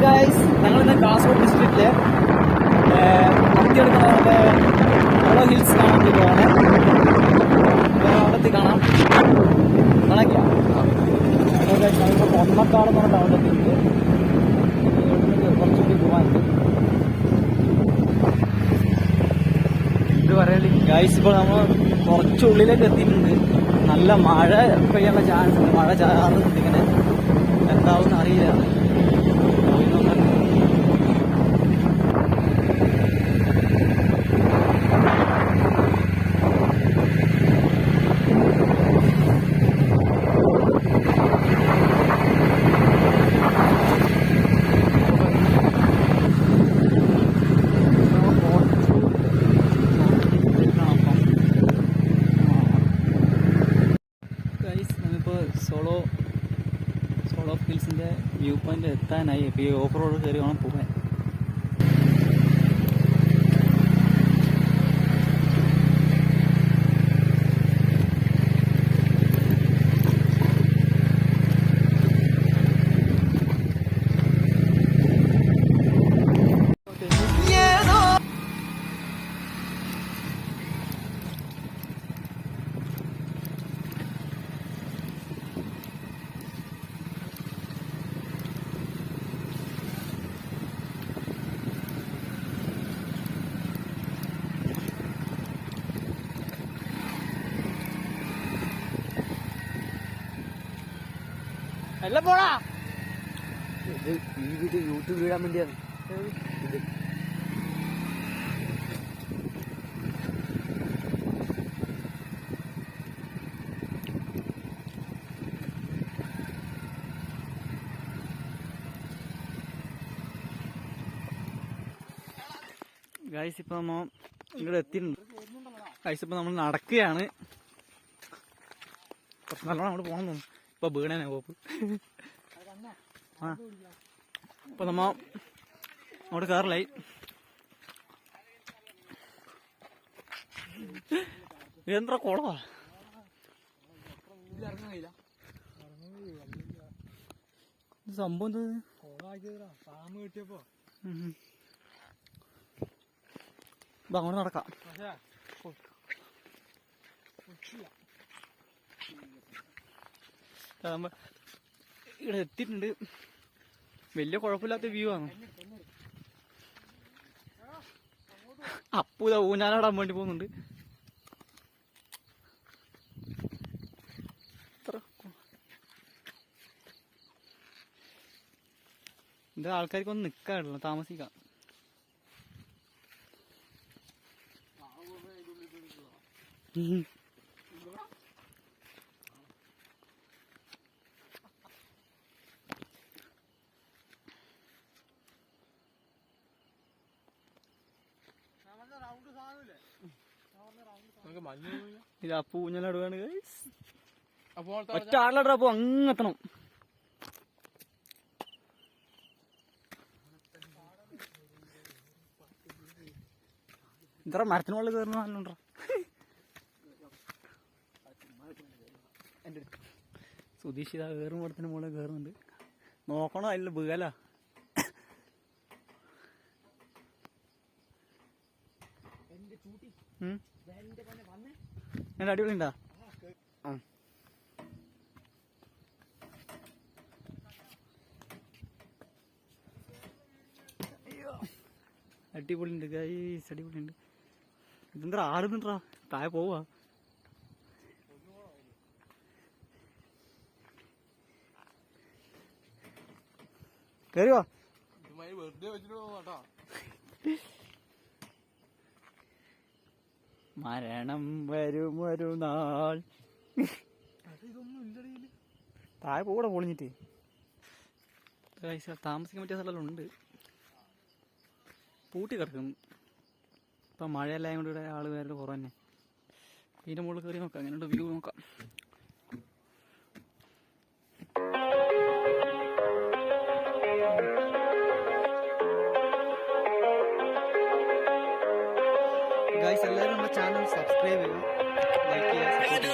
Guys, ഞങ്ങളിന്ന് Kasaragod ഡിസ്ട്രിക്റ്റിലെ നടത്തിയെടുക്കുന്ന ഓളോ hills കാണാൻ പോവാണ്. അവിടെത്തി കാണാം. കണക്കില്ല ഒന്നക്കാട് എന്ന് പറഞ്ഞ ടൗണിലെത്തിയിട്ട് കുറച്ചുകൂടി പോകാനുണ്ട്. ഇത് പറയല് ഗൈസ്, ഇപ്പോൾ നമ്മൾ കുറച്ചുള്ളിലേക്ക് എത്തിയിട്ടുണ്ട്. നല്ല മഴ പെയ്യാനുള്ള ചാൻസ് ഉണ്ട്. മഴ ചാറുന്നുണ്ട്. ഇങ്ങനെ എന്താവും അറിയില്ല. സോളോ ഹിൽസിൻ്റെ വ്യൂ പോയിന്റ് എത്താനായി. ഇപ്പോൾ ഈ ഓഫ് റോഡ് കയറി വേണം പോകാൻ. എല്ലാം പോടാ. ഇത് ഈ വീഡിയോ യൂട്യൂബ് ഇടാൻ വേണ്ടിയാണ്. ഇത് ഗൈസ്, ഇപ്പൊ നമ്മ ഇവിടെ എത്തിയിട്ടുണ്ട്. ഗൈസ്, ഇപ്പൊ നമ്മൾ നടക്കുകയാണ്. കുറച്ച് നല്ലോണം അങ്ങോട്ട് പോകണം തോന്നുന്നു. ഇപ്പൊ വീണേനെ പോപ്പ്. ആ ഇപ്പൊ നമ്മ അങ്ങോട്ട് കയറില്ലായി. എന്താ കുളവാ സംഭവം? അങ്ങോട്ട് നടക്കാം. ഇവിടെ എത്തിയിട്ടുണ്ട്. വലിയ കുഴപ്പമില്ലാത്ത വ്യൂ ആണ്. അപ്പൂത ഊഞ്ഞാലാടാൻ വേണ്ടി പോകുന്നുണ്ട്. ഇത് ആൾക്കാർക്ക് ഒന്ന് നിൽക്കാറില്ല, താമസിക്കാം. ഇത് അപ്പൂ ഊഞ്ഞാലാടുകയാണ്. ഒറ്റ ആളിലാടുക. അപ്പോ അങ്ങെത്തണം. ഇത്ര മരത്തിന് മുകളിൽ കയറുന്ന നല്ലോണ്ടോ. സുധീഷ് ഇതാ കയറും മരത്തിന് മുകളിൽ കയറുന്നുണ്ട്. നോക്കണോ അതിൽ വീകല. എന്റെ അടിപൊളി ഉണ്ടാ. അടിപൊളി ഉണ്ട് ഗൈസ്, അടിപൊളി ഉണ്ട്. ഇതെന്താ ആടുന്നുണ്ടാ? താഴെ പോവാ. കയറിയോ? മരണം വരും ഒരു നാൾ. താഴെ പോകൂടെ പൊളിഞ്ഞിട്ട്. താമസിക്കാൻ പറ്റിയ സ്ഥലം ഉണ്ട്, പൂട്ടി കിടക്കുന്നു. ഇപ്പം മഴയെല്ലാം കൊണ്ട് ഇവിടെ ആള് വേറെ കുറവ് തന്നെ. ഇതിൻ്റെ മുകളിൽ കയറി നോക്കാം, അങ്ങനെയുണ്ട് വ്യൂ നോക്കാം. ഗൈസ്, എല്ലാവരും നമ്മുടെ ചാനൽ സബ്സ്ക്രൈബ് ചെയ്യണം, ലൈക്ക് ചെയ്യുക, സപ്പോർട്ട്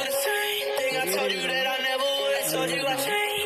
ചെയ്യുക.